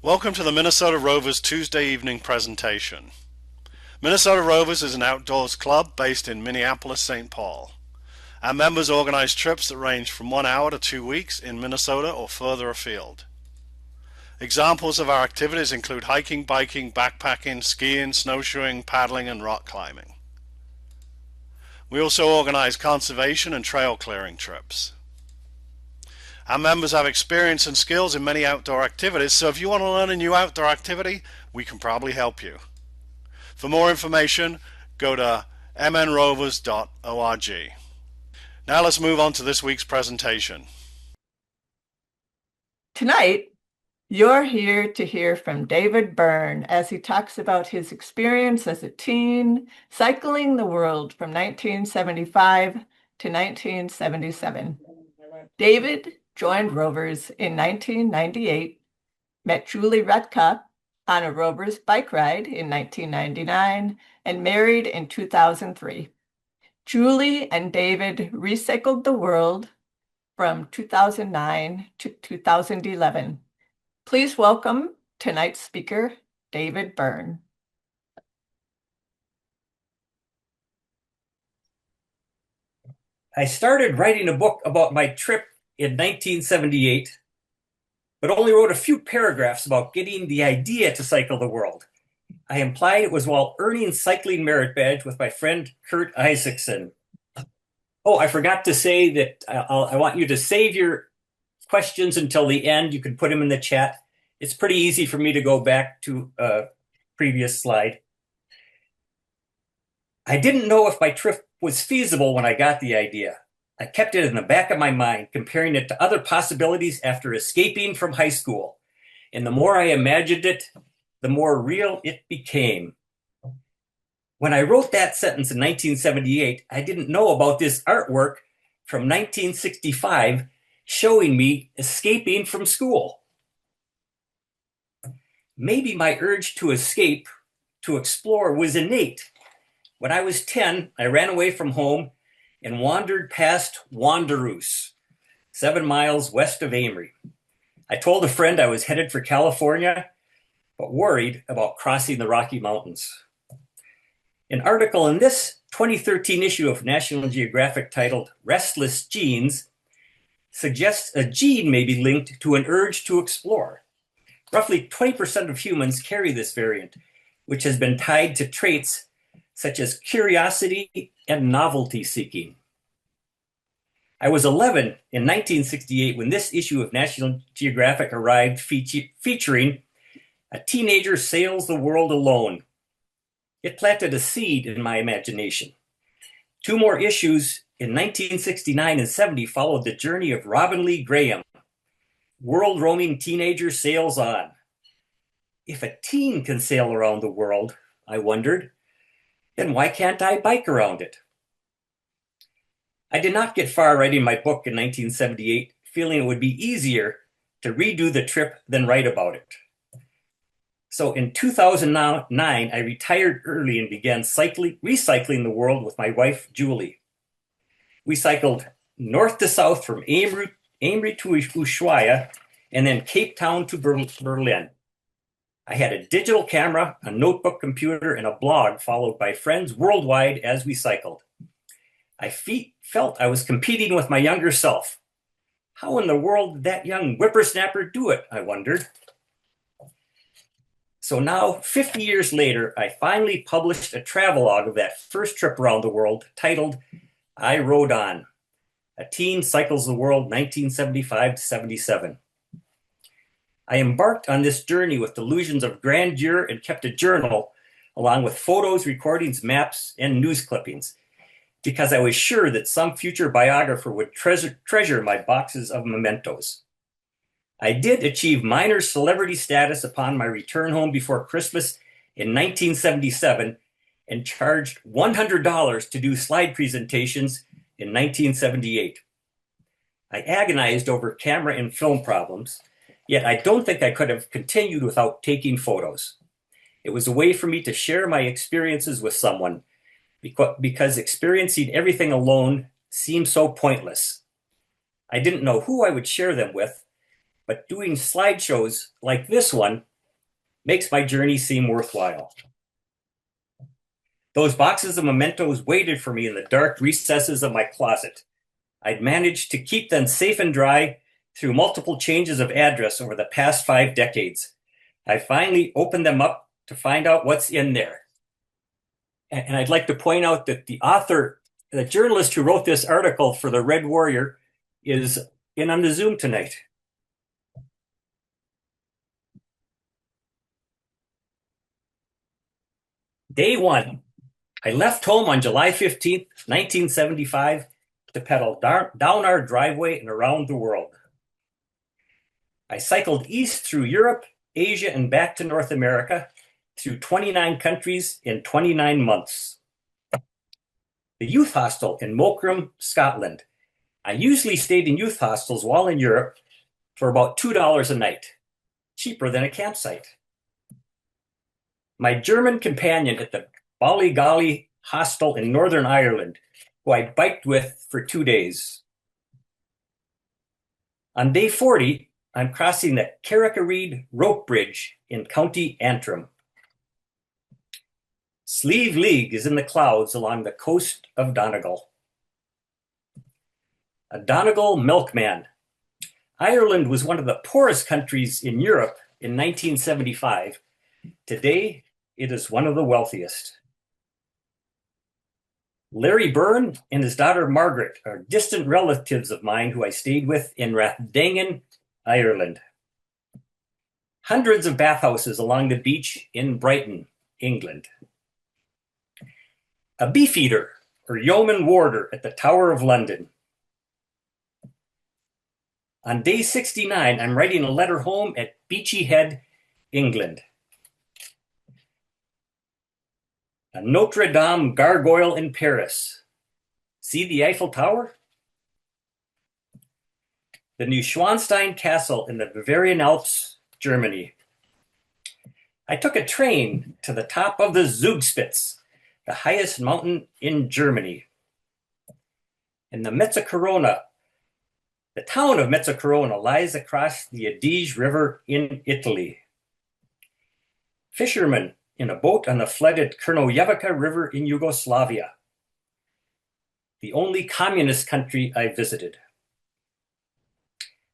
Welcome to the Minnesota Rovers Tuesday evening presentation. Minnesota Rovers is an outdoors club based in Minneapolis, St. Paul. Our members organize trips that range from 1 hour to 2 weeks in Minnesota or further afield. Examples of our activities include hiking, biking, backpacking, skiing, snowshoeing, paddling, and rock climbing. We also organize conservation and trail clearing trips. Our members have experience and skills in many outdoor activities, so if you want to learn a new outdoor activity, we can probably help you. For more information, go to mnrovers.org. Now let's move on to this week's presentation. Tonight, you're here to hear from David Byrne as he talks about his experience as a teen cycling the world from 1975 to 1977. David joined Rovers in 1998, met Julie Retka on a Rovers bike ride in 1999, and married in 2003. Julie and David recycled the world from 2009 to 2011. Please welcome tonight's speaker, David Byrne. I started writing a book about my trip in 1978, but only wrote a few paragraphs about getting the idea to cycle the world. I implied it was while earning cycling merit badge with my friend Kurt Isaacson. Oh, I forgot to say that I want you to save your questions until the end. You can put them in the chat. It's pretty easy for me to go back to a previous slide. I didn't know if my trip was feasible when I got the idea. I kept it in the back of my mind, comparing it to other possibilities after escaping from high school. And the more I imagined it, the more real it became. When I wrote that sentence in 1978, I didn't know about this artwork from 1965 showing me escaping from school. Maybe my urge to escape, to explore, was innate. When I was 10, I ran away from home and wandered past Wanderous, 7 miles west of Amory. I told a friend I was headed for California, but worried about crossing the Rocky Mountains. An article in this 2013 issue of National Geographic titled Restless Genes suggests a gene may be linked to an urge to explore. Roughly 20% of humans carry this variant, which has been tied to traits such as curiosity and novelty seeking. I was 11 in 1968 when this issue of National Geographic arrived, featuring a teenager sails the world alone. It planted a seed in my imagination. 2 more issues in 1969 and 70 followed the journey of Robin Lee Graham. World roaming teenager sails on. If a teen can sail around the world, I wondered, then why can't I bike around it? I did not get far writing my book in 1978, feeling it would be easier to redo the trip than write about it. So in 2009, I retired early and began recycling the world with my wife, Julie. We cycled north to south from Amory to Ushuaia, and then Cape Town to Berlin. I had a digital camera, a notebook computer, and a blog followed by friends worldwide as we cycled. I felt I was competing with my younger self. How in the world did that young whippersnapper do it, I wondered. So now, 50 years later, I finally published a travelogue of that first trip around the world titled I Rode On. A Teen Cycles the World 1975 to 77. I embarked on this journey with delusions of grandeur and kept a journal along with photos, recordings, maps, and news clippings because I was sure that some future biographer would treasure my boxes of mementos. I did achieve minor celebrity status upon my return home before Christmas in 1977 and charged $100 to do slide presentations in 1978. I agonized over camera and film problems, yet I don't think I could have continued without taking photos. It was a way for me to share my experiences with someone because experiencing everything alone seemed so pointless. I didn't know who I would share them with, but doing slideshows like this one makes my journey seem worthwhile. Those boxes of mementos waited for me in the dark recesses of my closet. I'd managed to keep them safe and dry through multiple changes of address over the past 5 decades. I finally opened them up to find out what's in there. And I'd like to point out that the author, the journalist who wrote this article for the Red Warrior, is in on the Zoom tonight. Day 1. I left home on July 15th, 1975 to pedal down our driveway and around the world. I cycled east through Europe, Asia, and back to North America through 29 countries in 29 months. The youth hostel in Morecambe, Scotland. I usually stayed in youth hostels while in Europe for about $2 a night, cheaper than a campsite. My German companion at the Ballygolly hostel in Northern Ireland, who I biked with for 2 days. On day 40, I'm crossing the Carrick-a-Reid rope bridge in County Antrim. Slieve League is in the clouds along the coast of Donegal. A Donegal milkman. Ireland was one of the poorest countries in Europe in 1975. Today, it is one of the wealthiest. Larry Byrne and his daughter Margaret are distant relatives of mine who I stayed with in Rathdangan, Ireland. Hundreds of bathhouses along the beach in Brighton, England. A beefeater or yeoman warder at the Tower of London. On day 69, I'm writing a letter home at Beachy Head, England. A Notre Dame gargoyle in Paris. See the Eiffel Tower? The Neuschwanstein Castle in the Bavarian Alps, Germany. I took a train to the top of the Zugspitze, the highest mountain in Germany. In the Mezzocorona, the town of Mezzocorona lies across the Adige River in Italy. Fishermen in a boat on the flooded Krnojevica River in Yugoslavia, the only communist country I visited.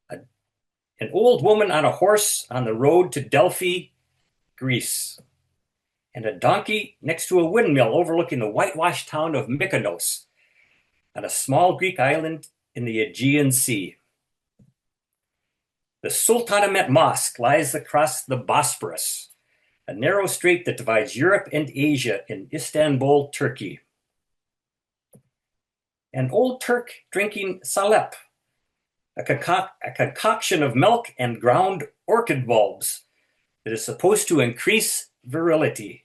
An old woman on a horse on the road to Delphi, Greece, and a donkey next to a windmill overlooking the whitewashed town of Mykonos on a small Greek island in the Aegean Sea. The Sultanahmet Mosque lies across the Bosporus, a narrow strait that divides Europe and Asia in Istanbul, Turkey. An old Turk drinking salep, a concoction of milk and ground orchid bulbs that is supposed to increase virility.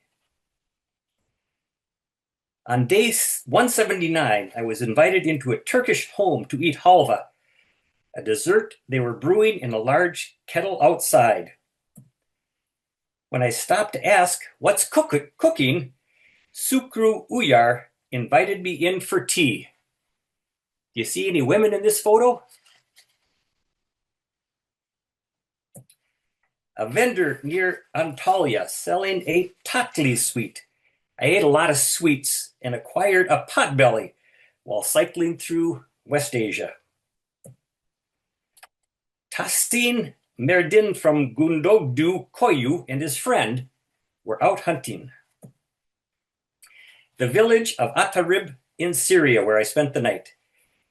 On day 179, I was invited into a Turkish home to eat halva, a dessert they were brewing in a large kettle outside. When I stopped to ask what's cooking, Sukru Uyar invited me in for tea. Do you see any women in this photo? A vendor near Antalya selling a tatli sweet. I ate a lot of sweets and acquired a potbelly while cycling through West Asia. Tahsin Merdin from Gundogdu Koyu and his friend were out hunting. The village of Atarib in Syria, where I spent the night.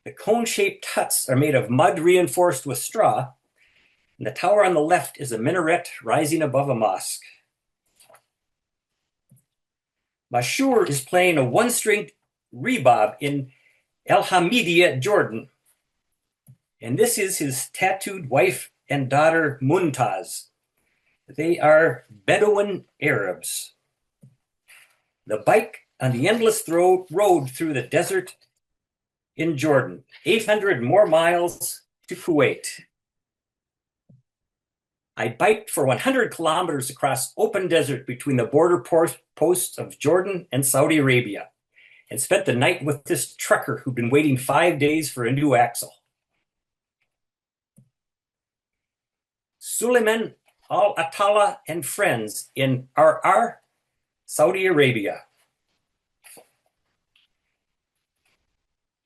The cone-shaped huts are made of mud reinforced with straw, and the tower on the left is a minaret rising above a mosque. Mashur is playing a one-stringed rebab in El Hamidiya, Jordan. And this is his tattooed wife and daughter, Muntaz. They are Bedouin Arabs. The bike on the endless road through the desert in Jordan, 800 more miles to Kuwait. I biked for 100 kilometers across open desert between the border posts of Jordan and Saudi Arabia, and spent the night with this trucker who'd been waiting 5 days for a new axle. Suleiman Al Atala and friends in Ar, Saudi Arabia.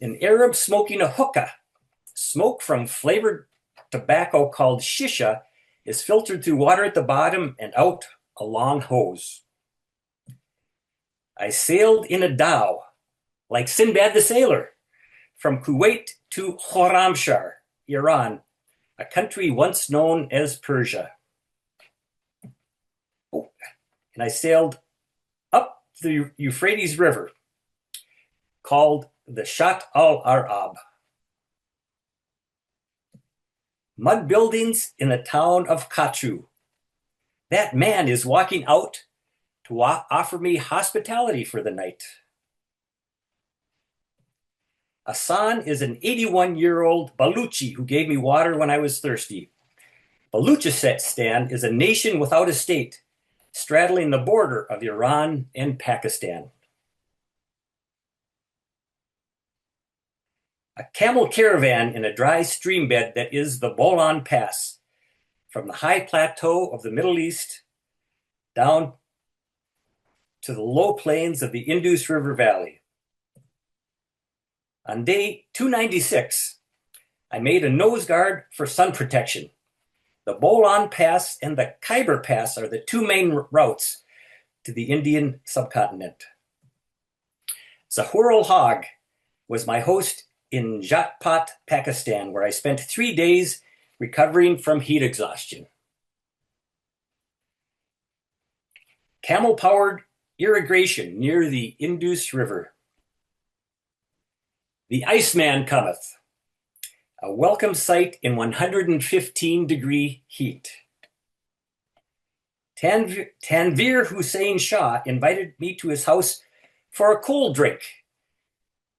An Arab smoking a hookah. Smoke from flavored tobacco called shisha is filtered through water at the bottom and out a long hose. I sailed in a dhow, like Sinbad the Sailor, from Kuwait to Khorramshahr, Iran, a country once known as Persia. Oh, and I sailed up the Euphrates River, called the Shat al-Arab. Mud buildings in the town of Katru. That man is walking out to offer me hospitality for the night. Hassan is an 81-year-old Baluchi who gave me water when I was thirsty. Baluchistan is a nation without a state, straddling the border of Iran and Pakistan. A camel caravan in a dry stream bed that is the Bolan Pass, from the high plateau of the Middle East down to the low plains of the Indus River Valley. On day 296, I made a nose guard for sun protection. The Bolan Pass and the Khyber Pass are the two main routes to the Indian subcontinent. Zahur ul-Haq was my host in Jatpat, Pakistan, where I spent 3 days recovering from heat exhaustion. Camel-powered irrigation near the Indus River. The Iceman cometh, a welcome sight in 115-degree heat. Tanveer Hussain Shah invited me to his house for a cold drink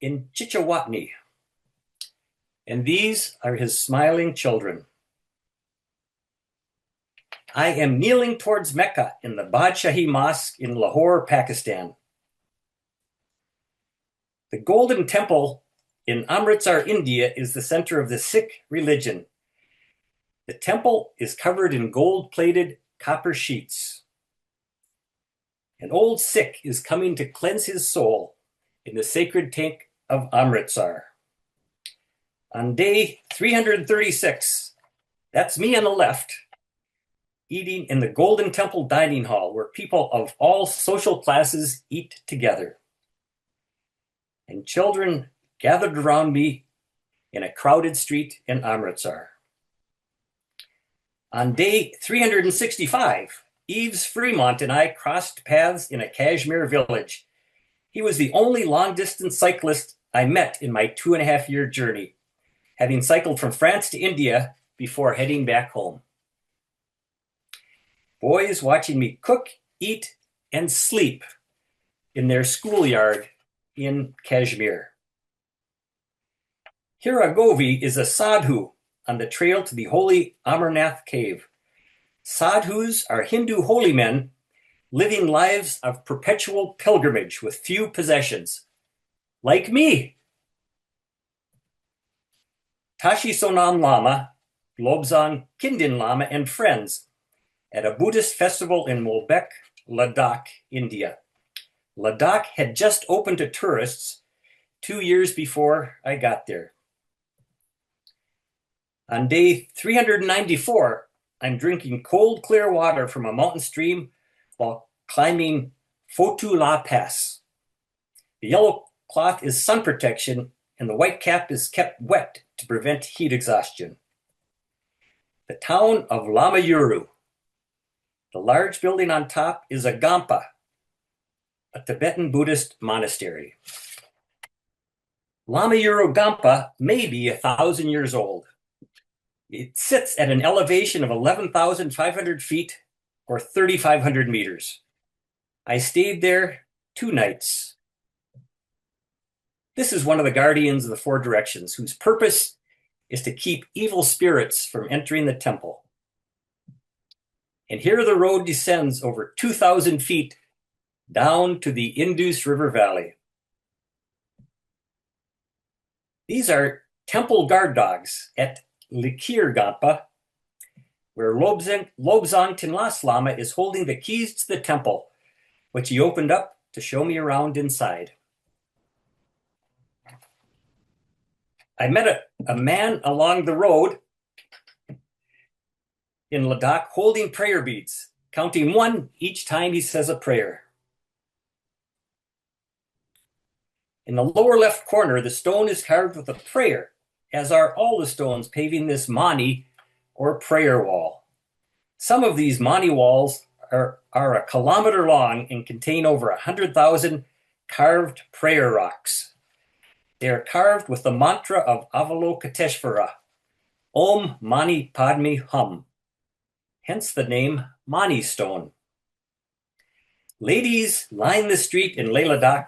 in Chichawatni. And these are his smiling children. I am kneeling towards Mecca in the Badshahi Mosque in Lahore, Pakistan. The Golden Temple in Amritsar, India, is the center of the Sikh religion. The temple is covered in gold-plated copper sheets. An old Sikh is coming to cleanse his soul in the sacred tank of Amritsar. On day 336, that's me on the left, eating in the Golden Temple dining hall where people of all social classes eat together. And children gathered around me in a crowded street in Amritsar. On day 365, Yves Fremont and I crossed paths in a Kashmir village. He was the only long-distance cyclist I met in my 2.5-year journey, having cycled from France to India before heading back home. Boys watching me cook, eat, and sleep in their schoolyard in Kashmir. Hiragovi is a sadhu on the trail to the holy Amarnath cave. Sadhus are Hindu holy men living lives of perpetual pilgrimage with few possessions, like me. Tashi Sonam Lama, Lobsang Kindin Lama, and friends at a Buddhist festival in Molbek, Ladakh, India. Ladakh had just opened to tourists 2 years before I got there. On day 394, I'm drinking cold, clear water from a mountain stream while climbing Fotu La Pass. The yellow cloth is sun protection, and the white cap is kept wet to prevent heat exhaustion. The town of Lamayuru. The large building on top is a Gampa, a Tibetan Buddhist monastery. Lamayuru Gampa may be 1,000 years old. It sits at an elevation of 11,500 feet or 3,500 meters. I stayed there 2 nights. This is one of the guardians of the 4 directions, whose purpose is to keep evil spirits from entering the temple. And here the road descends over 2,000 feet down to the Indus River Valley. These are temple guard dogs at Likir Gampa, where Lobsang Tinlas Lama is holding the keys to the temple, which he opened up to show me around inside. I met a man along the road in Ladakh holding prayer beads, counting one each time he says a prayer. In the lower left corner, the stone is carved with a prayer, as are all the stones paving this mani, or prayer wall. Some of these mani walls are a kilometer long and contain over 100,000 carved prayer rocks. They are carved with the mantra of Avalokiteshvara, Om Mani Padme Hum, hence the name Mani Stone. Ladies line the street in Leh Ladakh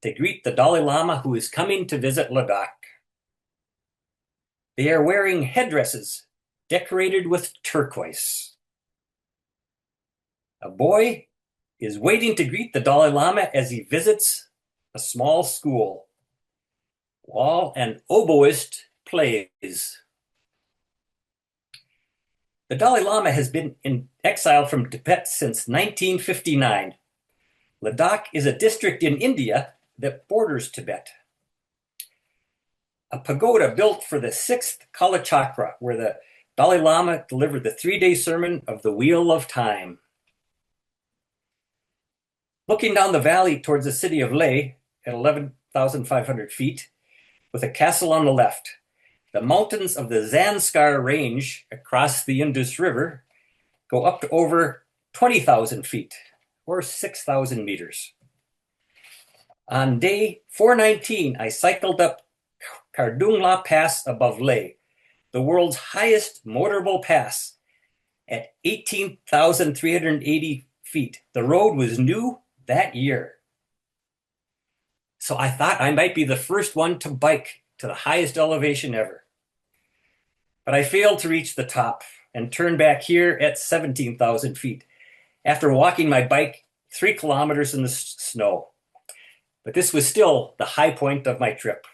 to greet the Dalai Lama who is coming to visit Ladakh. They are wearing headdresses decorated with turquoise. A boy is waiting to greet the Dalai Lama as he visits a small school, while an oboist plays. The Dalai Lama has been in exile from Tibet since 1959. Ladakh is a district in India that borders Tibet. A pagoda built for the 6th Kala Chakra, where the Dalai Lama delivered the 3-day sermon of the Wheel of Time. Looking down the valley towards the city of Leh at 11,500 feet, with a castle on the left, the mountains of the Zanskar Range across the Indus River go up to over 20,000 feet, or 6,000 meters. On day 419, I cycled up Kardungla Pass above Leh, the world's highest motorable pass, at 18,380 feet. The road was new that year. So I thought I might be the first one to bike to the highest elevation ever. But I failed to reach the top and turned back here at 17,000 feet after walking my bike 3 kilometers in the snow. But this was still the high point of my trip.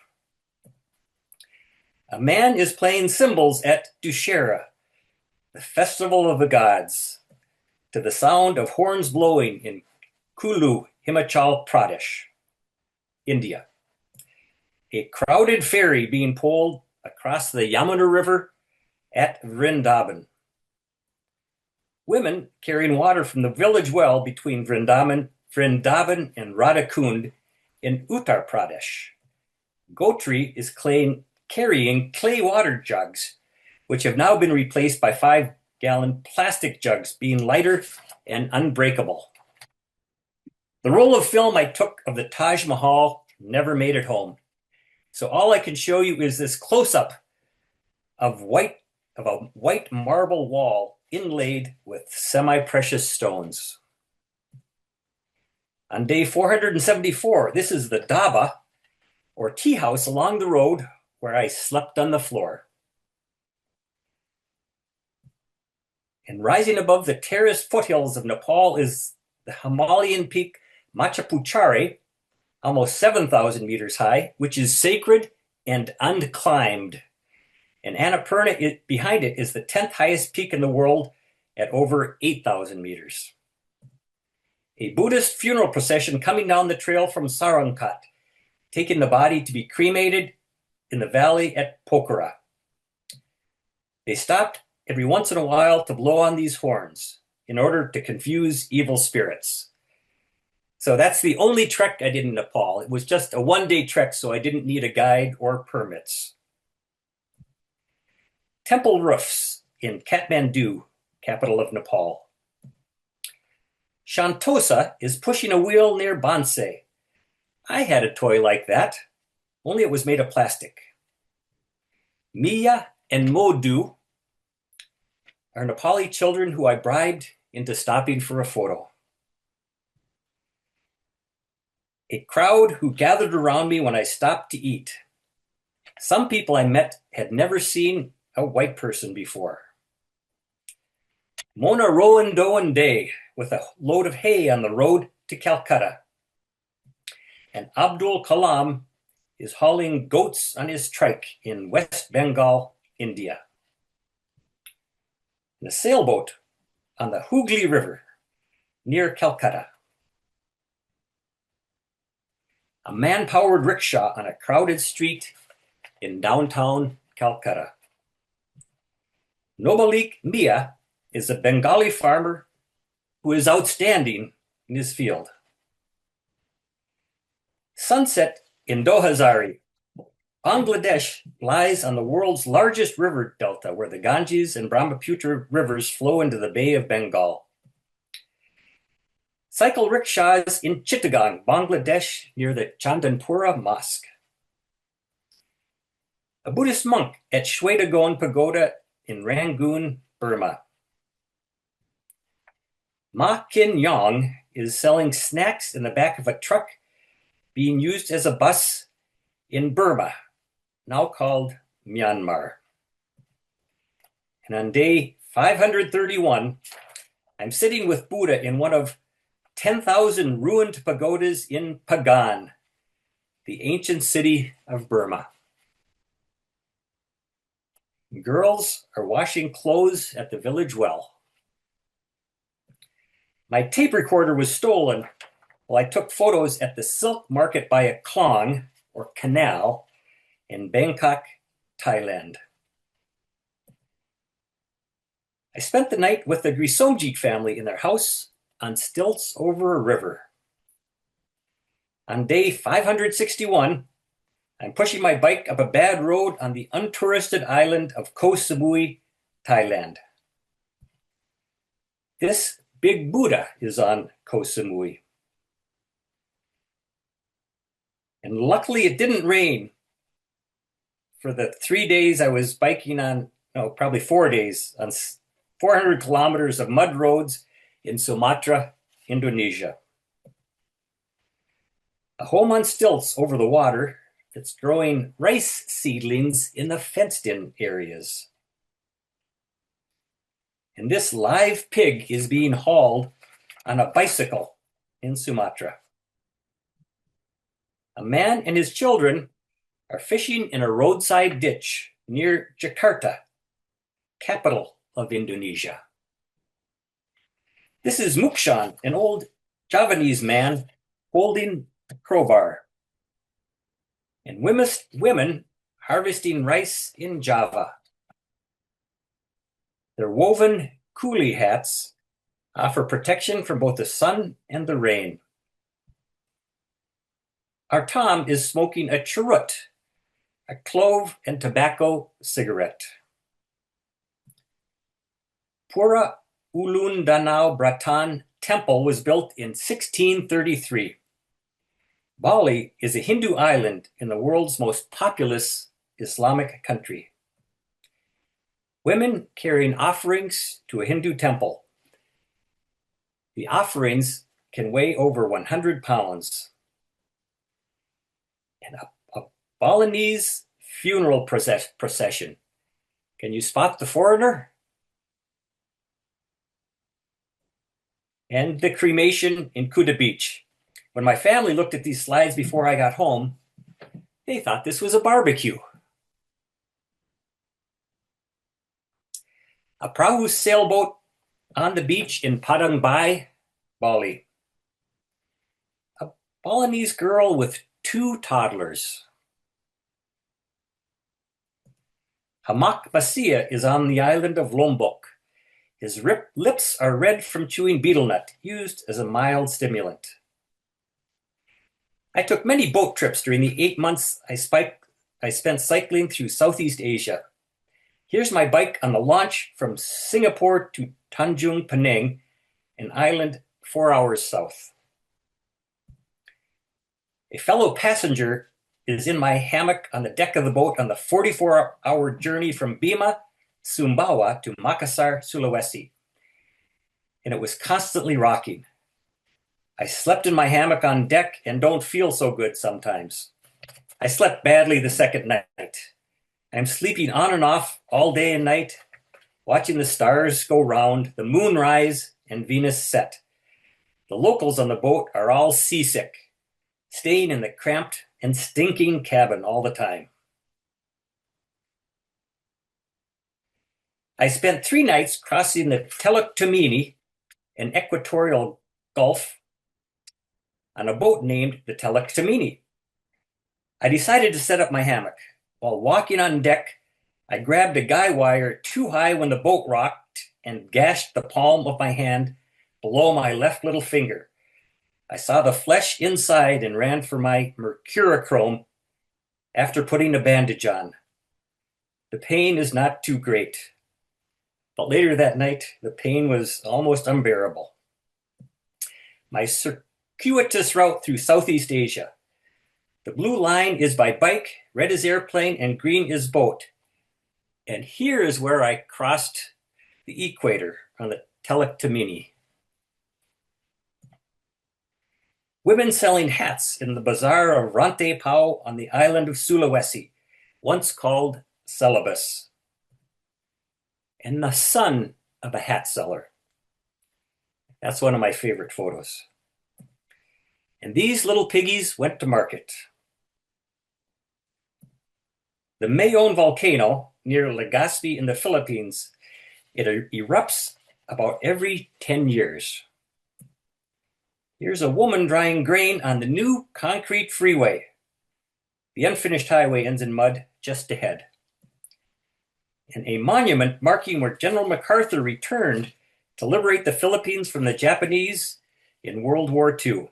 A man is playing cymbals at Dussehra, the festival of the gods, to the sound of horns blowing in Kulu, Himachal Pradesh, India. A crowded ferry being pulled across the Yamuna River at Vrindavan. Women carrying water from the village well between Vrindavan and Radhakund in Uttar Pradesh. Gotri is carrying clay water jugs, which have now been replaced by 5-gallon plastic jugs, being lighter and unbreakable. The roll of film I took of the Taj Mahal never made it home. So all I can show you is this close-up of a white marble wall inlaid with semi-precious stones. On day 474, this is the dhaba, or tea house along the road where I slept on the floor. And rising above the terraced foothills of Nepal is the Himalayan peak Machapuchari, almost 7,000 meters high, which is sacred and unclimbed. And Annapurna behind it is the 10th highest peak in the world at over 8,000 meters. A Buddhist funeral procession coming down the trail from Sarangkat, taking the body to be cremated in the valley at Pokhara. They stopped every once in a while to blow on these horns in order to confuse evil spirits. So that's the only trek I did in Nepal. It was just a 1-day trek, so I didn't need a guide or permits. Temple roofs in Kathmandu, capital of Nepal. Shantosa is pushing a wheel near Bansai. I had a toy like that, only it was made of plastic. Miya and Modu are Nepali children who I bribed into stopping for a photo. A crowd who gathered around me when I stopped to eat. Some people I met had never seen a white person before. Mona Rowan Doan Day with a load of hay on the road to Calcutta. And Abdul Kalam is hauling goats on his trike in West Bengal, India. in a sailboat on the Hooghly River near Calcutta. A man-powered rickshaw on a crowded street in downtown Calcutta. Nobalik Mia is a Bengali farmer who is outstanding in his field. Sunset in Dohazari. Bangladesh lies on the world's largest river delta where the Ganges and Brahmaputra rivers flow into the Bay of Bengal. Cycle rickshaws in Chittagong, Bangladesh, near the Chandanpura Mosque. A Buddhist monk at Shwedagon Pagoda in Rangoon, Burma. Ma Kin Yong is selling snacks in the back of a truck being used as a bus in Burma, now called Myanmar. And on day 531, I'm sitting with Buddha in one of 10,000 ruined pagodas in Pagan, the ancient city of Burma. Girls are washing clothes at the village well. My tape recorder was stolen while I took photos at the silk market by a klong, or canal, in Bangkok, Thailand. I spent the night with the Grisomjit family in their house on stilts over a river. On day 561, I'm pushing my bike up a bad road on the untouristed island of Koh Samui, Thailand. This big Buddha is on Koh Samui. And luckily it didn't rain for the 3 days I was biking on, probably 4 days, on 400 kilometers of mud roads in Sumatra, Indonesia. A home on stilts over the water that's growing rice seedlings in the fenced-in areas. And this live pig is being hauled on a bicycle in Sumatra. A man and his children are fishing in a roadside ditch near Jakarta, capital of Indonesia. This is Mukshan, an old Javanese man holding a crowbar. And women harvesting rice in Java. Their woven coolie hats offer protection from both the sun and the rain. Our Tom is smoking a churut, a clove and tobacco cigarette. Pura Ulun Danau Bratan Temple was built in 1633. Bali is a Hindu island in the world's most populous Islamic country. Women carrying offerings to a Hindu temple. The offerings can weigh over 100 pounds. And a Balinese funeral procession. Can you spot the foreigner? And the cremation in Kuta Beach. When my family looked at these slides before I got home, they thought this was a barbecue. A Prahu sailboat on the beach in Padang Bai, Bali. A Balinese girl with 2 toddlers. Hamak Basia is on the island of Lombok. His lips are red from chewing betel nut, used as a mild stimulant. I took many boat trips during the 8 months I spent cycling through Southeast Asia. Here's my bike on the launch from Singapore to Tanjung Pinang, an island 4 hours south. A fellow passenger is in my hammock on the deck of the boat on the 44-hour journey from Bima, Sumbawa to Makassar, Sulawesi. And it was constantly rocking. I slept in my hammock on deck and don't feel so good sometimes. I slept badly the second night. I'm sleeping on and off all day and night, watching the stars go round, the moon rise, and Venus set. The locals on the boat are all seasick, staying in the cramped and stinking cabin all the time. I spent 3 nights crossing the Teluktamini, an equatorial gulf, on a boat named the Teluktamini. I decided to set up my hammock. While walking on deck, I grabbed a guy wire too high when the boat rocked and gashed the palm of my hand below my left little finger. I saw the flesh inside and ran for my mercurochrome after putting a bandage on. The pain is not too great, but later that night, the pain was almost unbearable. My circuitous route through Southeast Asia. The blue line is by bike, red is airplane, and green is boat. And here is where I crossed the equator on the Teluktamini. Women selling hats in the bazaar of Rante Pau on the island of Sulawesi, once called Celebes. And the son of a hat seller. That's one of my favorite photos. And these little piggies went to market. The Mayon volcano near Legazpi in the Philippines, it erupts about every 10 years. Here's a woman drying grain on the new concrete freeway. The unfinished highway ends in mud just ahead. And a monument marking where General MacArthur returned to liberate the Philippines from the Japanese in World War II.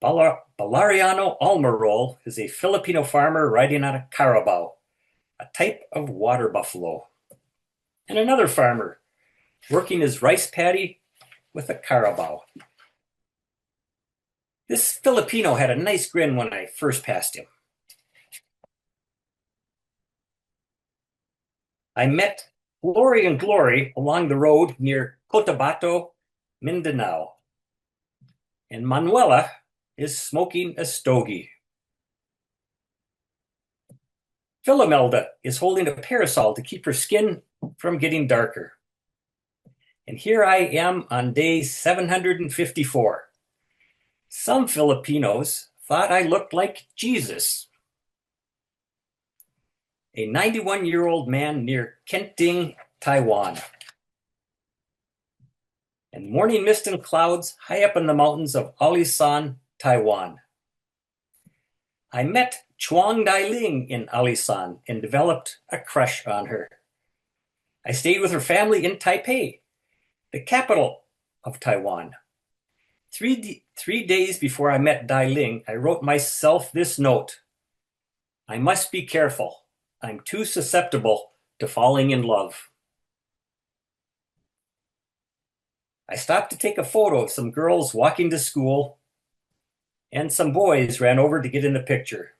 Balariano Almarol is a Filipino farmer riding on a carabao, a type of water buffalo. And another farmer working his rice paddy with a carabao. This Filipino had a nice grin when I first passed him. I met Glory and Glory along the road near Cotabato, Mindanao. And Manuela is smoking a stogie. Philomelda is holding a parasol to keep her skin from getting darker. And here I am on day 754. Some Filipinos thought I looked like Jesus. A 91-year-old man near Kenting, Taiwan. And morning mist and clouds high up in the mountains of Alisan, Taiwan. I met Chuang Dai-ling in Alisan and developed a crush on her. I stayed with her family in Taipei, the capital of Taiwan. 3 days before I met Dai-ling, I wrote myself this note. I must be careful. I'm too susceptible to falling in love. I stopped to take a photo of some girls walking to school, and some boys ran over to get in the picture,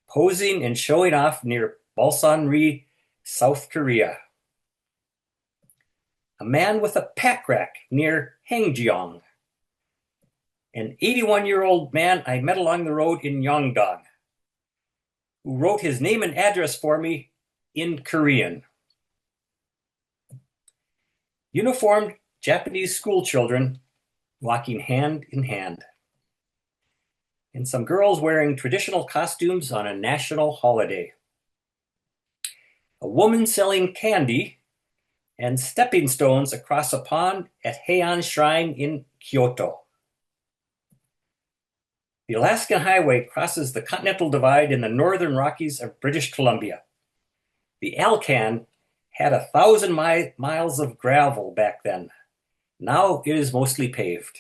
posing and showing off near Balsan-ri, South Korea. A man with a pack rack near Hangjeong. An 81-year-old man I met along the road in Yeongdong, who wrote his name and address for me in Korean. Uniformed Japanese school children walking hand in hand. And some girls wearing traditional costumes on a national holiday. A woman selling candy and stepping stones across a pond at Heian Shrine in Kyoto. The Alaskan Highway crosses the Continental Divide in the northern Rockies of British Columbia. The Alcan had 1,000 miles of gravel back then. Now it is mostly paved.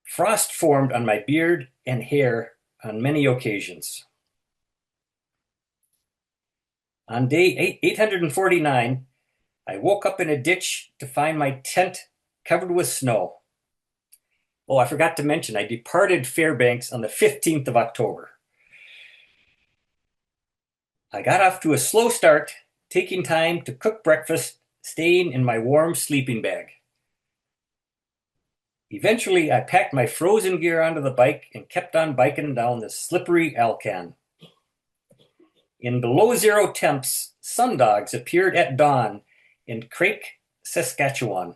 Frost formed on my beard and hair on many occasions. On day 849, I woke up in a ditch to find my tent covered with snow. Oh, I forgot to mention, I departed Fairbanks on the 15th of October. I got off to a slow start, taking time to cook breakfast, staying in my warm sleeping bag. Eventually, I packed my frozen gear onto the bike and kept on biking down the slippery Alcan. In below zero temps, sundogs appeared at dawn in Craik, Saskatchewan.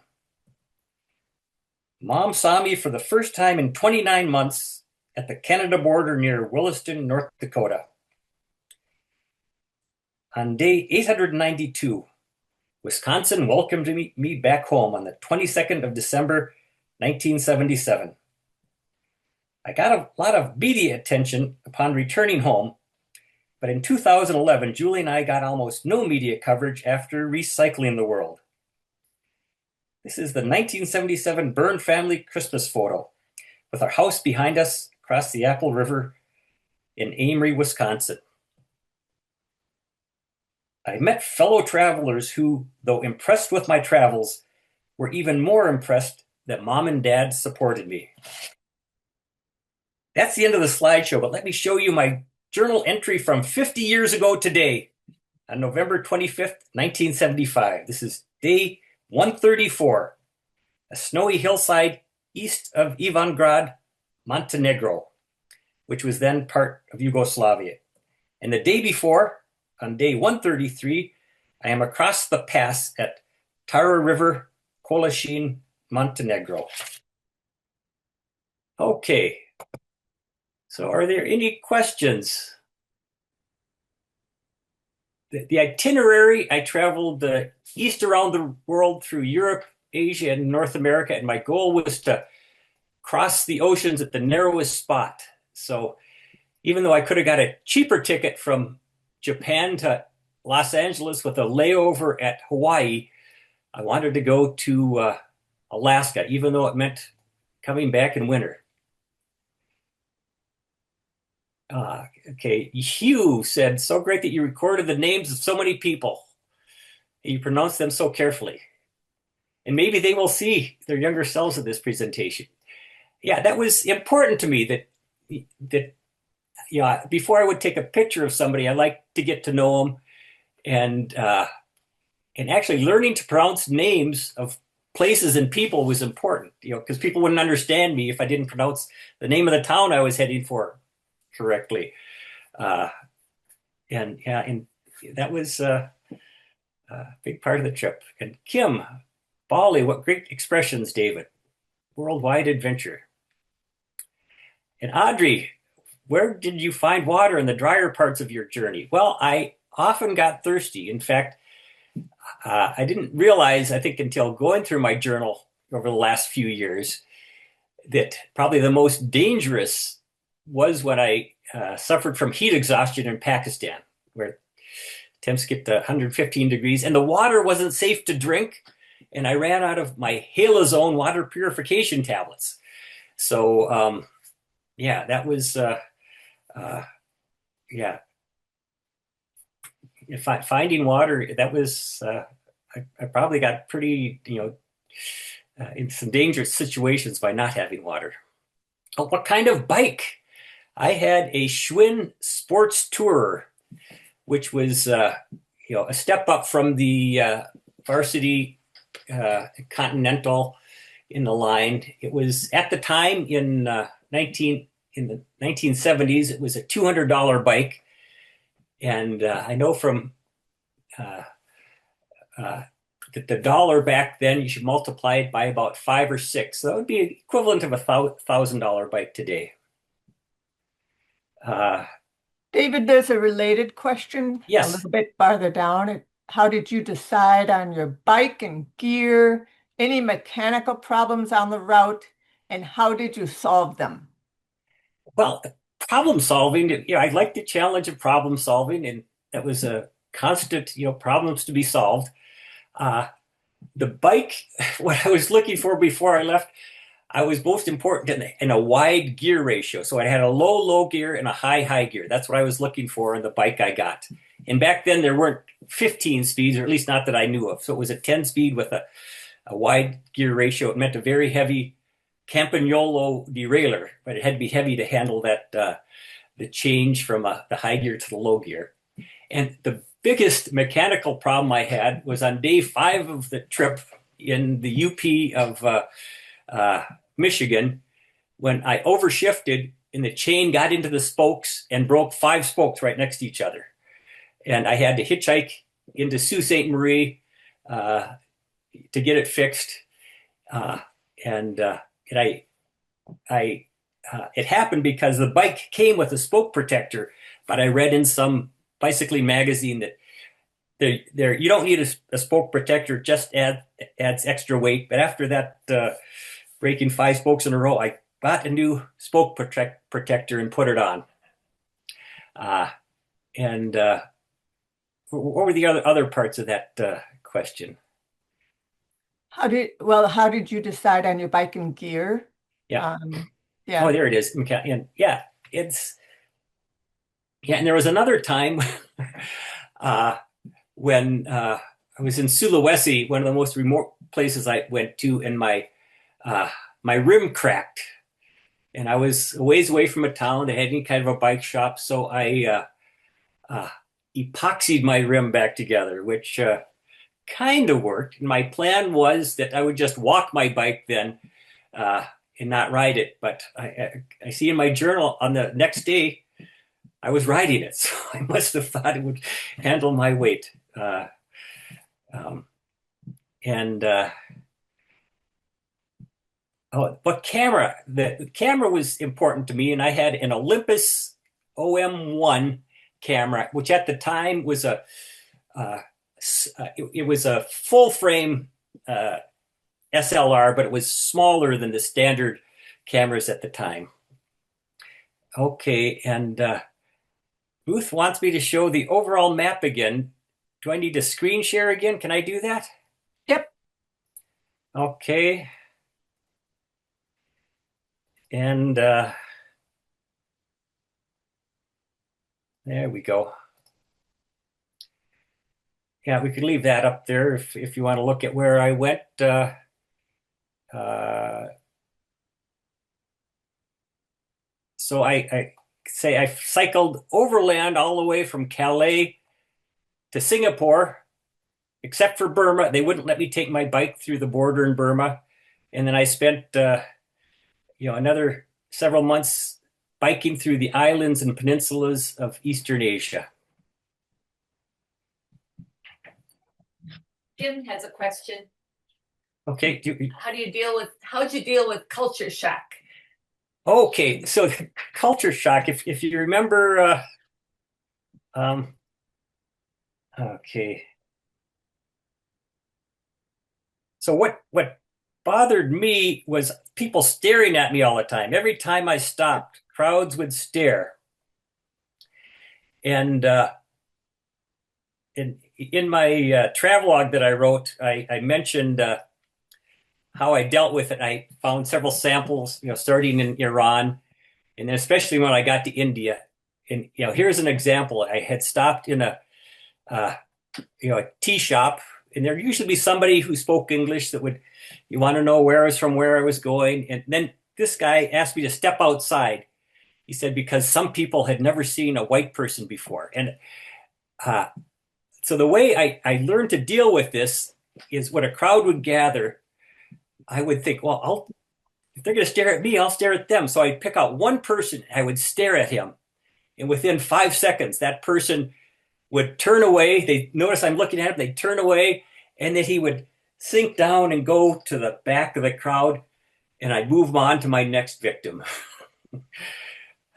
Mom saw me for the first time in 29 months at the Canada border near Williston, North Dakota. On day 892, Wisconsin welcomed me back home on the 22nd of December, 1977. I got a lot of media attention upon returning home, but in 2011, Julie and I got almost no media coverage after recycling the world. This is the 1977 Byrne family Christmas photo with our house behind us across the Apple River in Amory, Wisconsin. I met fellow travelers who, though impressed with my travels, were even more impressed that Mom and Dad supported me. That's the end of the slideshow, but let me show you my journal entry from 50 years ago today, on November 25th, 1975. This is day 134, a snowy hillside east of Ivangorod, Montenegro, which was then part of Yugoslavia. And the day before, on day 133, I am across the pass at Tara River, Kološin, Montenegro. Okay, so are there any questions? The itinerary, I traveled east around the world through Europe, Asia, and North America, and my goal was to cross the oceans at the narrowest spot. So even though I could have got a cheaper ticket from Japan to Los Angeles with a layover at Hawaii, I wanted to go to Alaska, even though it meant coming back in winter. Okay, Hugh said, so great that you recorded the names of so many people. You pronounce them so carefully. And maybe they will see their younger selves in this presentation. Yeah, that was important to me that before I would take a picture of somebody, I like to get to know them, and actually learning to pronounce names of places and people was important, because people wouldn't understand me if I didn't pronounce the name of the town I was heading for correctly. And that was a big part of the trip. And Kim, Bali, what great expressions, David. Worldwide adventure. And Audrey, where did you find water in the drier parts of your journey? Well, I often got thirsty. In fact, I didn't realize, I think until going through my journal over the last few years, that probably the most dangerous was when I suffered from heat exhaustion in Pakistan, where temps get to 115 degrees and the water wasn't safe to drink. And I ran out of my Halazone water purification tablets. So, yeah, that was, finding water, that was, I probably got pretty, in some dangerous situations by not having water. Oh, what kind of bike? I had a Schwinn Sports Tourer, which was, a step up from the varsity Continental in the line. It was at the time in the 1970s. It was a $200 bike, and I know from the dollar back then, you should multiply it by about 5 or 6. So that would be equivalent of a $1,000 bike today. David, there's a related question. Yes. A little bit farther down. How did you decide on your bike and gear? Any mechanical problems on the route? And how did you solve them? Well, problem solving, I like the challenge of problem solving, and that was a constant, problems to be solved. The bike, what I was looking for before I left, I was most important in a wide gear ratio. So I had a low gear and a high gear. That's what I was looking for in the bike I got. And back then there weren't 15 speeds, or at least not that I knew of. So it was a 10 speed with a wide gear ratio. It meant a very heavy Campagnolo derailleur, but it had to be heavy to handle that the change from the high gear to the low gear. And the biggest mechanical problem I had was on day 5 of the trip in the UP of Michigan, when I overshifted and the chain got into the spokes and broke 5 spokes right next to each other. And I had to hitchhike into Sault Ste. Marie to get it fixed. It happened because the bike came with a spoke protector, but I read in some bicycling magazine that you don't need a spoke protector, just adds extra weight. But after that, breaking 5 spokes in a row, I got a new spoke protector and put it on. And what were the other parts of that question? How did you decide on your bike and gear? Yeah. Yeah. Oh, there it is. And yeah, and there was another time when I was in Sulawesi, one of the most remote places I went to, and my rim cracked, and I was a ways away from a town that had any kind of a bike shop, so I epoxied my rim back together, which kind of worked. And my plan was that I would just walk my bike then and not ride it. But I see in my journal on the next day, I was riding it. So I must have thought it would handle my weight. But camera, the camera was important to me. And I had an Olympus OM1 camera, which at the time was it was a full frame SLR, but it was smaller than the standard cameras at the time. Okay, and Ruth wants me to show the overall map again. Do I need to screen share again? Can I do that? Yep. Okay. And there we go. Yeah, we could leave that up there if you want to look at where I went. So I say I cycled overland all the way from Calais to Singapore, except for Burma. They wouldn't let me take my bike through the border in Burma. And then I spent another several months biking through the islands and peninsulas of Eastern Asia. Jim has a question. Okay. How'd you deal with culture shock? Okay, so culture shock. If you remember, okay. So what bothered me was people staring at me all the time. Every time I stopped, crowds would stare. And in my travelogue that I wrote, I mentioned how I dealt with it. I found several samples, starting in Iran, and then especially when I got to India. And here's an example. I had stopped in a tea shop, and there'd usually be somebody who spoke English that would, you want to know where I was from, where I was going. And then this guy asked me to step outside. He said, because some people had never seen a white person before. And so the way I learned to deal with this is when a crowd would gather, I would think, well, if they're going to stare at me, I'll stare at them. So I'd pick out one person, I would stare at him. And within 5 seconds, that person would turn away. They notice I'm looking at him, they'd turn away, and then he would sink down and go to the back of the crowd, and I'd move on to my next victim.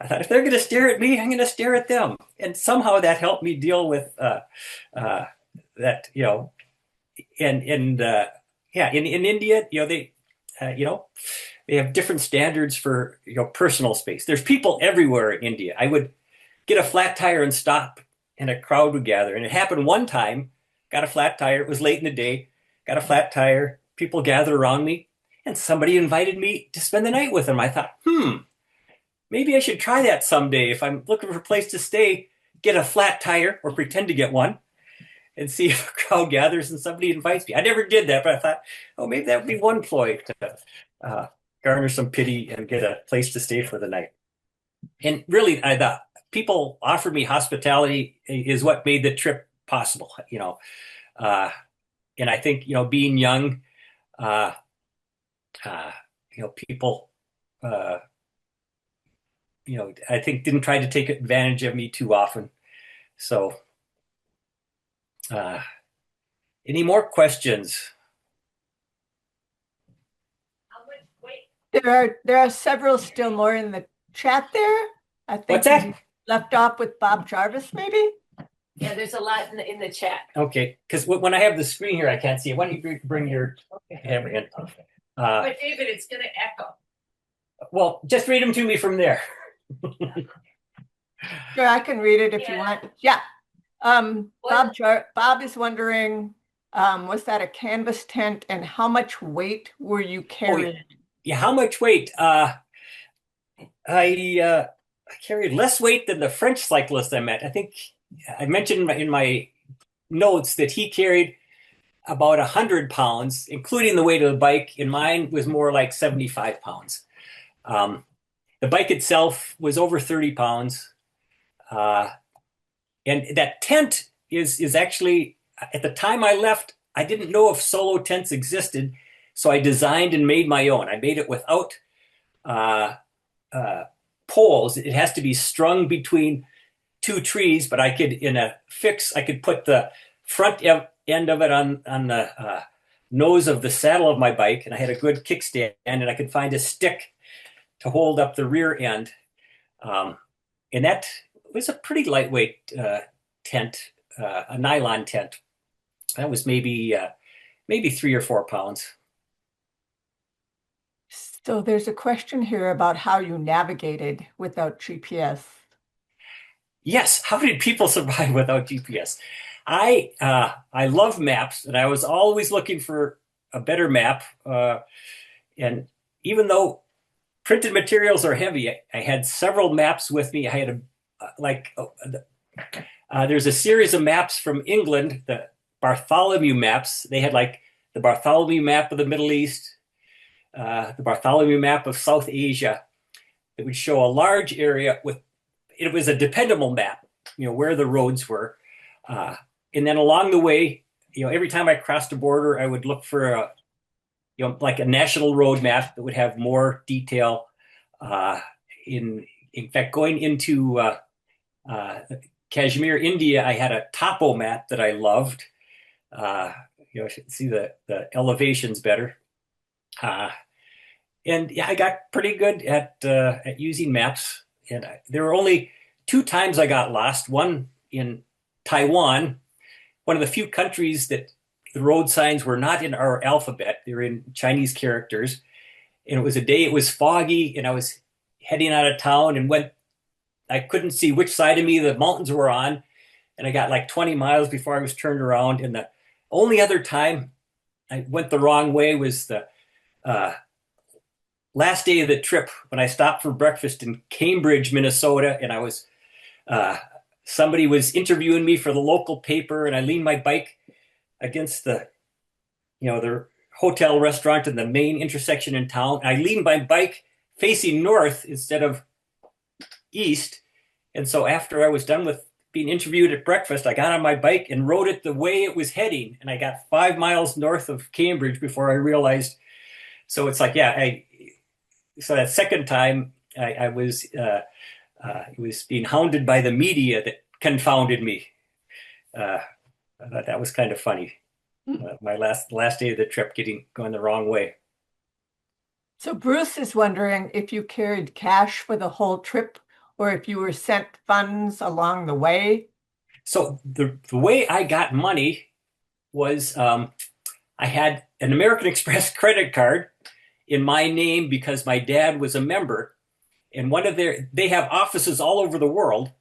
I thought, if they're going to stare at me, I'm going to stare at them. And somehow that helped me deal with that, in India, they have different standards for, personal space. There's people everywhere in India. I would get a flat tire and stop, and a crowd would gather. And it happened one time, got a flat tire. It was late in the day, got a flat tire. People gathered around me, and somebody invited me to spend the night with them. I thought, maybe I should try that someday. If I'm looking for a place to stay, get a flat tire or pretend to get one and see if a crowd gathers and somebody invites me. I never did that, but I thought, maybe that would be one ploy to garner some pity and get a place to stay for the night. And really, I thought people offered me hospitality is what made the trip possible, and I think, being young, people, I think didn't try to take advantage of me too often. So, any more questions? There are several still more in the chat there. I think What's that? you left off with Bob Jarvis, maybe? Yeah, there's a lot in the chat. Okay, because when I have the screen here, I can't see it. Why don't you bring your camera in? But David, it's going to echo. Well, just read them to me from there. Sure, I can read it if you Yeah. want. Yeah. Bob is wondering, was that a canvas tent and how much weight were you carrying? Yeah, how much weight? I carried less weight than the French cyclist I met. I think I mentioned in my notes that he carried about 100 pounds, including the weight of the bike, and mine was more like 75 pounds. The bike itself was over 30 pounds. And that tent is actually, at the time I left, I didn't know if solo tents existed, so I designed and made my own. I made it without poles. It has to be strung between two trees, but I could, in a fix, I could put the front end of it on the nose of the saddle of my bike, and I had a good kickstand, and I could find a stick to hold up the rear end. And that was a pretty lightweight tent, a nylon tent. That was maybe 3 or 4 pounds. So there's a question here about how you navigated without GPS. Yes, how did people survive without GPS? I love maps, and I was always looking for a better map. And even though printed materials are heavy, I had several maps with me. I had there's a series of maps from England, the Bartholomew maps. They had like the Bartholomew map of the Middle East, the Bartholomew map of South Asia. It would show a large area it was a dependable map, where the roads were. And then along the way, every time I crossed a border, I would look for like a national road map that would have more detail. In fact, going into Kashmir, India, I had a topo map that I loved. You should see the elevations better. And yeah, I got pretty good at using maps. And there were only 2 times I got lost. One in Taiwan, one of the few countries that the road signs were not in our alphabet. They were in Chinese characters. And it was a day, it was foggy, and I was heading out of town, and I couldn't see which side of me the mountains were on. And I got like 20 miles before I was turned around. And the only other time I went the wrong way was the last day of the trip when I stopped for breakfast in Cambridge, Minnesota. And I was, somebody was interviewing me for the local paper, and I leaned my bike against the hotel restaurant in the main intersection in town. I leaned my bike facing north instead of east. And so after I was done with being interviewed at breakfast, I got on my bike and rode it the way it was heading. And I got 5 miles north of Cambridge before I realized. So it's like, so that second time I was, it was being hounded by the media that confounded me. I thought that was kind of funny. My last day of the trip going the wrong way. So Bruce is wondering if you carried cash for the whole trip or if you were sent funds along the way. So the way I got money was I had an American Express credit card in my name because my dad was a member, and they have offices all over the world,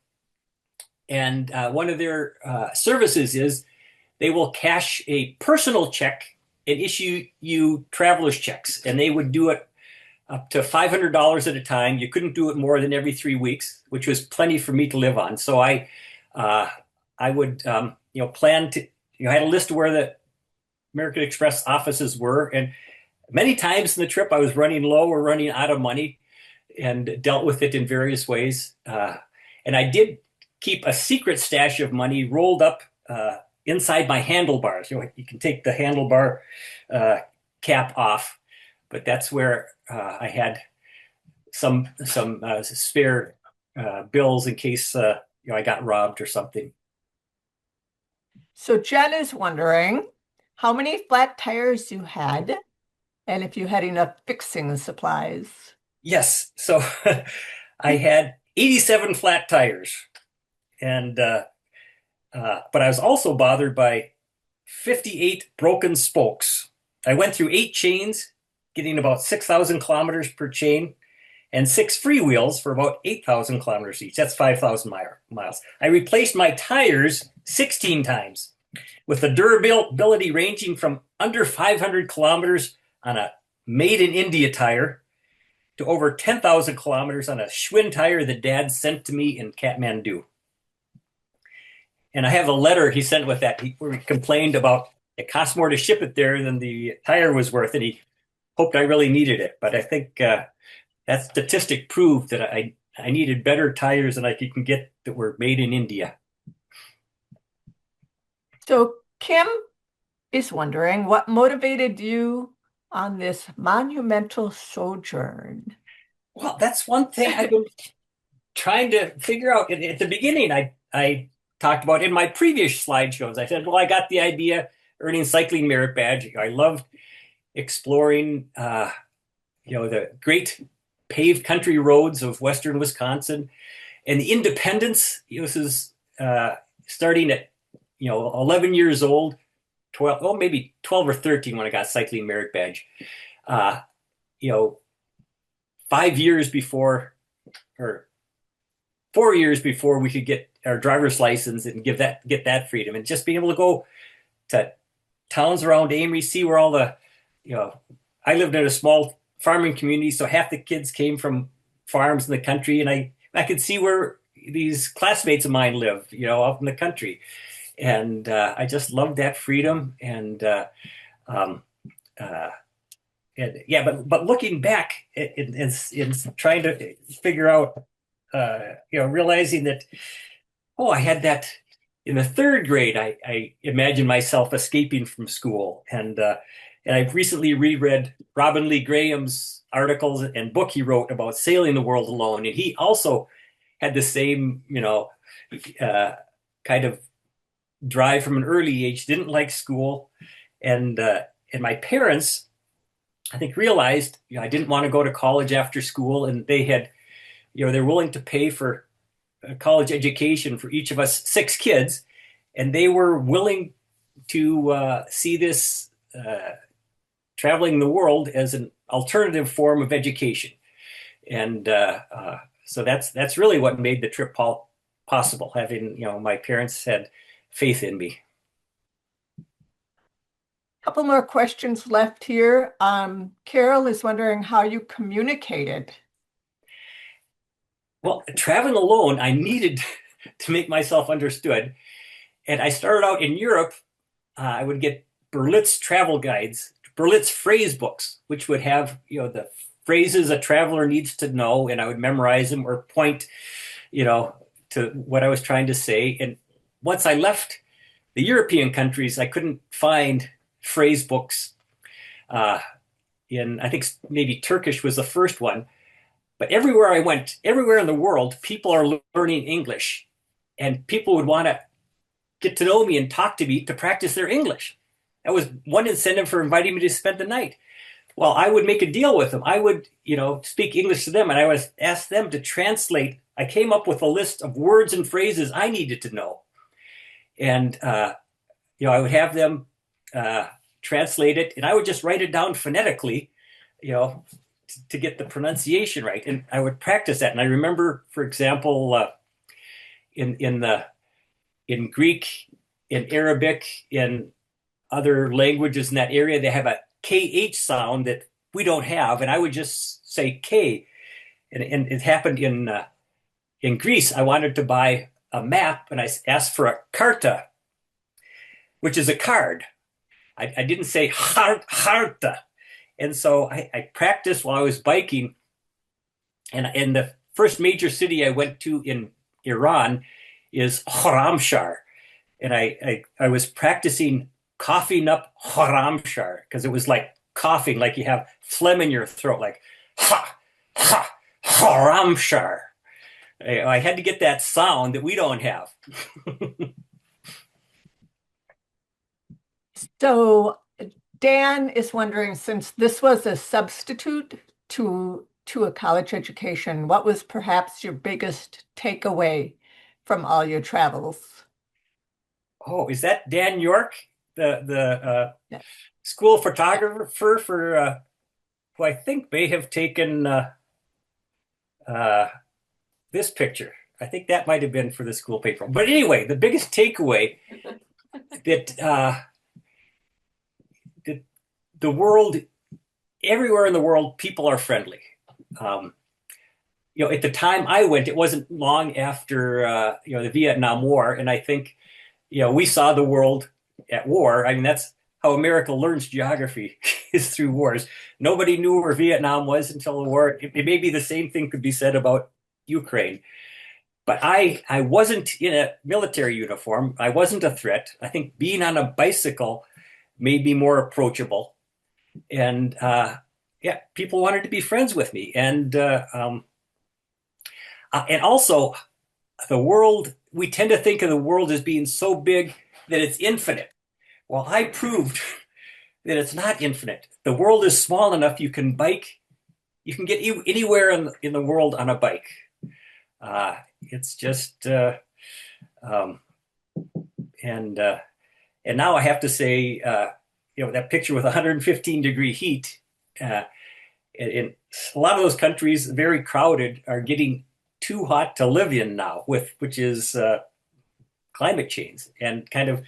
and one of their services is they will cash a personal check and issue you traveler's checks, and they would do it up to $500 at a time. You couldn't do it more than every 3 weeks, which was plenty for me to live on. So I would plan to I had a list of where the American Express offices were, and many times in the trip I was running low or running out of money, and dealt with it in various ways. And I did keep a secret stash of money rolled up inside my handlebars. You can take the handlebar cap off, but that's where I had some spare bills in case I got robbed or something. So Jen is wondering how many flat tires you had and if you had enough fixing supplies. Yes, so I had 87 flat tires, and but I was also bothered by 58 broken spokes. I went through 8 chains, getting about 6,000 kilometers per chain, and 6 freewheels for about 8,000 kilometers each. That's 5,000 miles. I replaced my tires 16 times with the durability ranging from under 500 kilometers on a made in India tire to over 10,000 kilometers on a Schwinn tire that Dad sent to me in Kathmandu. And I have a letter he sent with that where he complained about it cost more to ship it there than the tire was worth, and he hoped I really needed it. But I think that statistic proved that I needed better tires than I can get that were made in India. So Kim is wondering what motivated you on this monumental sojourn? Well, that's one thing I've been trying to figure out. At the beginning, I talked about in my previous slideshows. I said, well, I got the idea earning cycling merit badge. I loved exploring, the great paved country roads of western Wisconsin and the independence. This is starting at 11 years old, 12, maybe 12 or 13 when I got cycling merit badge. 5 years before, or 4 years before we could get our driver's license and get that freedom, and just being able to go to towns around Amory, see where all the, I lived in a small farming community, so half the kids came from farms in the country, and I could see where these classmates of mine live, out in the country, and I just loved that freedom, and but looking back in trying to figure out, realizing that, I had that in the third grade. I imagined myself escaping from school, and I've recently reread Robin Lee Graham's articles and book he wrote about sailing the world alone, and he also had the same, kind of drive from an early age. Didn't like school, and my parents, I think, realized I didn't want to go to college after school, and they had, they're willing to pay for a college education for each of us 6 kids, and they were willing to see this traveling the world as an alternative form of education, and so that's really what made the trip possible. Having my parents had faith in me. Couple more questions left here. Carol is wondering how you communicated. Well, traveling alone, I needed to make myself understood. And I started out in Europe. I would get Berlitz travel guides, Berlitz phrase books, which would have, the phrases a traveler needs to know. And I would memorize them or point, to what I was trying to say. And once I left the European countries, I couldn't find phrase books. I think maybe Turkish was the first one. But everywhere I went, everywhere in the world, people are learning English, and people would want to get to know me and talk to me to practice their English. That was one incentive for inviting me to spend the night. Well, I would make a deal with them. I would, speak English to them, and I would ask them to translate. I came up with a list of words and phrases I needed to know. And, I would have them translate it, and I would just write it down phonetically, to get the pronunciation right. And I would practice that. And I remember, for example, in Greek, in Arabic, in other languages in that area, they have a KH sound that we don't have. And I would just say K. And it happened in Greece. I wanted to buy a map, and I asked for a karta, which is a card. I didn't say harta. And so I practiced while I was biking. And the first major city I went to in Iran is Khorramshahr. And I was practicing coughing up Khorramshahr, because it was like coughing, like you have phlegm in your throat, like ha, ha, Khorramshahr. I had to get that sound that we don't have. So Dan is wondering, since this was a substitute to a college education, what was perhaps your biggest takeaway from all your travels? Oh, is that Dan York, the Yeah. school photographer for who I think may have taken uh, this picture? I think that might have been for the school paper. But anyway, the biggest takeaway that the world, everywhere in the world, people are friendly. Um, at the time I went, it wasn't long after the Vietnam War, and I think we saw the world at war. I mean, that's how America learns geography is through wars. Nobody knew where Vietnam was until the war. It may be the same thing could be said about Ukraine. But I wasn't in a military uniform. I wasn't a threat. I think being on a bicycle made me more approachable. And people wanted to be friends with me. And also the world, we tend to think of the world as being so big that it's infinite. Well, I proved that it's not infinite. The world is small enough you can bike. You can get anywhere in the world on a bike. It's just, and now I have to say, that picture with 115-degree heat, in a lot of those countries, very crowded, are getting too hot to live in now, which is climate change. And kind of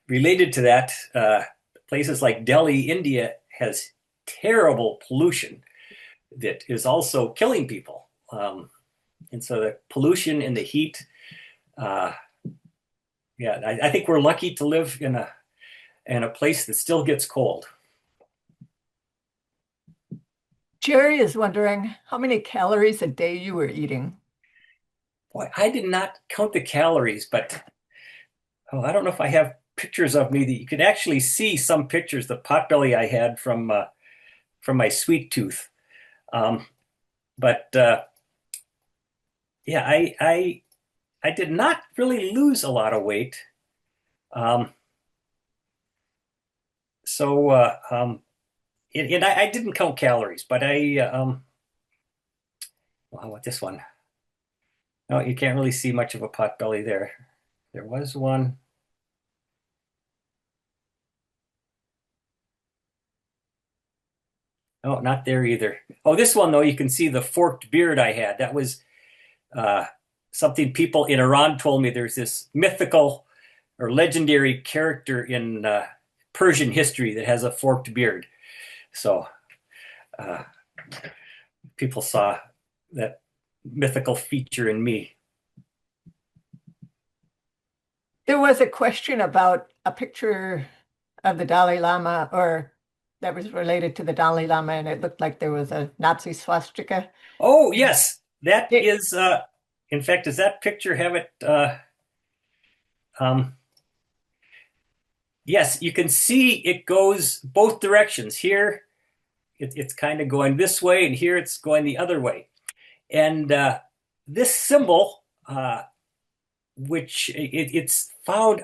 related to that, places like Delhi, India, has terrible pollution that is also killing people. And so the pollution and the heat, I think we're lucky to live in a place that still gets cold. Jerry is wondering how many calories a day you were eating. Boy, I did not count the calories, but I don't know if I have pictures of me that you could actually see some pictures, the potbelly I had from my sweet tooth. But I did not really lose a lot of weight. And I didn't count calories, but what this one? No, you can't really see much of a potbelly there. There was one. Oh, not there either. Oh, this one though, you can see the forked beard I had. That was something people in Iran told me. There's this mythical or legendary character in Persian history that has a forked beard. So people saw that mythical feature in me. There was a question about a picture of the Dalai Lama, or that was related to the Dalai Lama, and it looked like there was a Nazi swastika. Oh, yes. That is, in fact, does that picture have it? Yes, you can see it goes both directions. Here, it's kind of going this way, and here it's going the other way. And this symbol, which it's found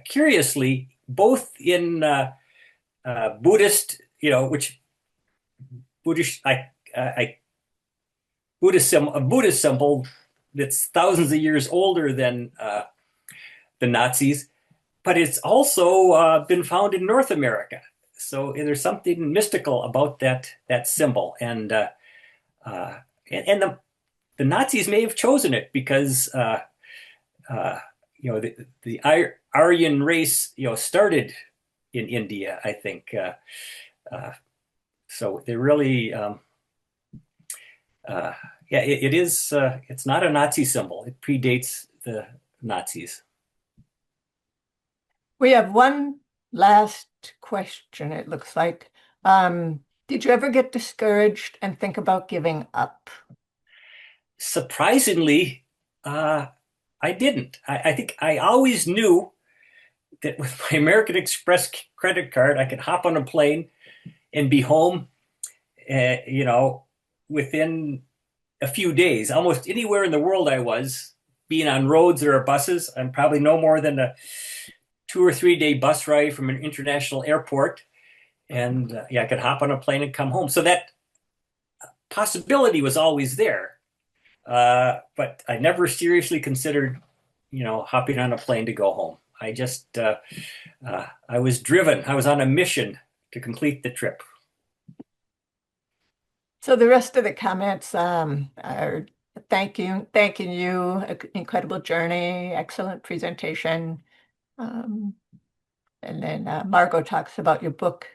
curiously both in Buddhist, which Buddhist, a Buddhist symbol that's thousands of years older than the Nazis, but it's also been found in North America. So there's something mystical about that symbol, and the Nazis may have chosen it because the Aryan race started in India, I think. So they really, it is. It's not a Nazi symbol. It predates the Nazis. We have one last question, it looks like. Did you ever get discouraged and think about giving up? Surprisingly, I didn't. I think I always knew that with my American Express credit card, I could hop on a plane and be home, within a few days. Almost anywhere in the world I was, being on roads or buses, I'm probably no more than a 2 or 3 day bus ride from an international airport. And I could hop on a plane and come home. So that possibility was always there. But I never seriously considered, hopping on a plane to go home. I just, I was driven. I was on a mission to complete the trip. So the rest of the comments are thanking you, incredible journey, excellent presentation. And then Margot talks about your book,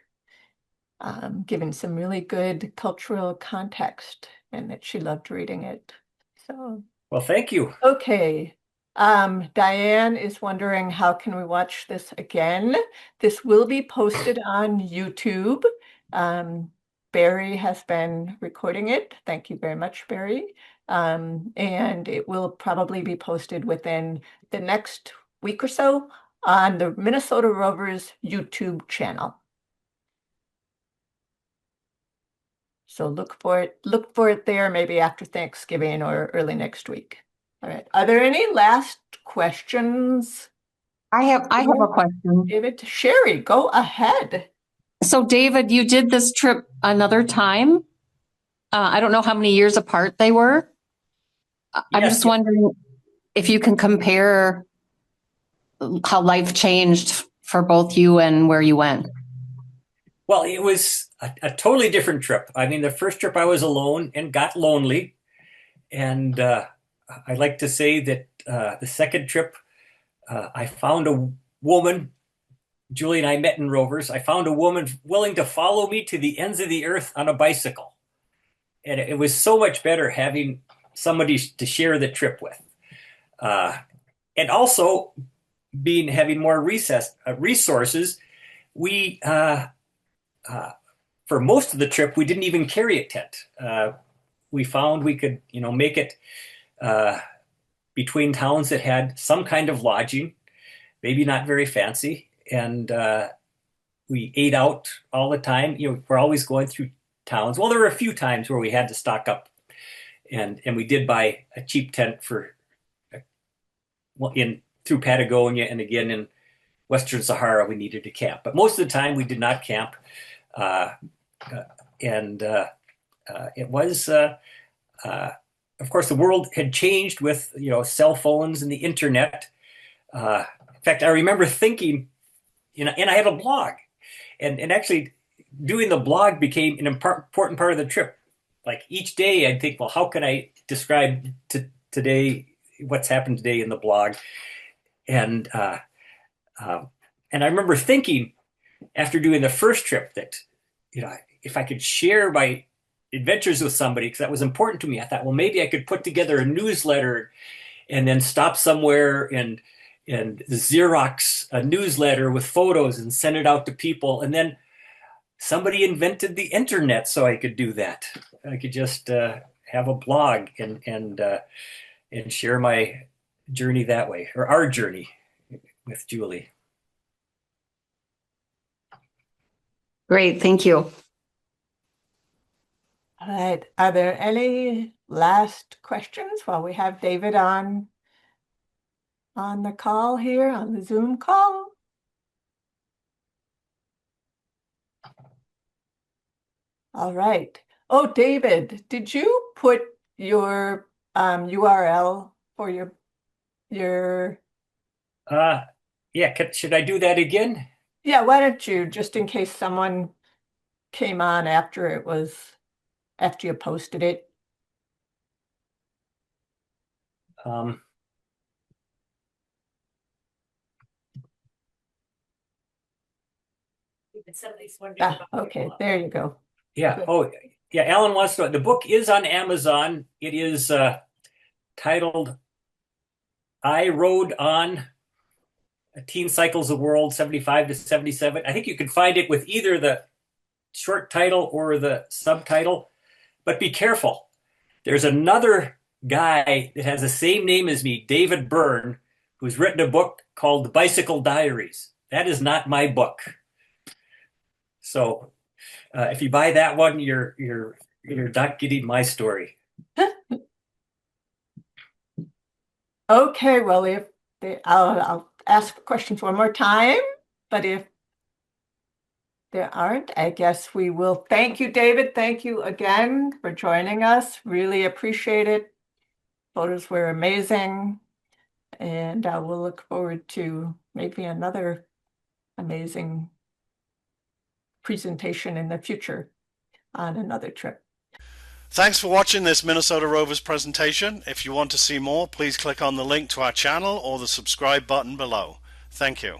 giving some really good cultural context and that she loved reading it. So, Well, thank you. okay. Diane is wondering, how can we watch this again? This will be posted on YouTube. Barry has been recording it. Thank you very much, Barry. And it will probably be posted within the next week or so on the Minnesota Rovers YouTube channel. So look for it there, maybe after Thanksgiving or early next week. All right. Are there any last questions? I have a question. David, Sherry, go ahead. So David, you did this trip another time. I don't know how many years apart they were. I'm Yes. just wondering if you can compare how life changed for both you and where you went. Well, it was a totally different trip. I mean, the first trip I was alone and got lonely. And I like to say that the second trip, I found a woman. Julie and I met in Rovers. I found a woman willing to follow me to the ends of the earth on a bicycle. And it was so much better having somebody to share the trip with. And also having more resources. We, for most of the trip, we didn't even carry a tent. We found we could, make it between towns that had some kind of lodging, maybe not very fancy. And we ate out all the time. We're always going through towns. Well, there were a few times where we had to stock up, and we did buy a cheap tent through Patagonia, and again in Western Sahara we needed to camp. But most of the time we did not camp, and it was. Of course, the world had changed with cell phones and the internet. In fact, I remember thinking, and I had a blog, and actually doing the blog became an important part of the trip. Like each day, I'd think, well, how can I describe today what's happened today in the blog? And I remember thinking after doing the first trip that if I could share my adventures with somebody, because that was important to me. I thought, well, maybe I could put together a newsletter and then stop somewhere and Xerox a newsletter with photos and send it out to people. And then somebody invented the internet so I could do that. I could just have a blog and share my journey that way, or our journey with Julie. Great, thank you. All right. Are there any last questions while we have David on the call here, on the Zoom call? All right. Oh, David, did you put your URL for your Yeah, should I do that again? Yeah, why don't you, just in case someone came on after you posted it? Somebody's wondering about your Okay, blog. there you go. Yeah. Good. Oh, yeah. Alan wants to know. The book is on Amazon. It is titled "I Rode on Teen Cycles the World 75 to 77." I think you can find it with either the short title or the subtitle. But be careful. There's another guy that has the same name as me, David Byrne, who's written a book called The Bicycle Diaries. That is not my book. So if you buy that one, you're not getting my story. Okay, well, I'll ask questions one more time, but if there aren't, I guess we will thank you, David. Thank you again for joining us. Really appreciate it. Photos were amazing, and we'll look forward to maybe another amazing presentation in the future on another trip. Thanks for watching this Minnesota Rovers presentation. If you want to see more, please click on the link to our channel or the subscribe button below. Thank you.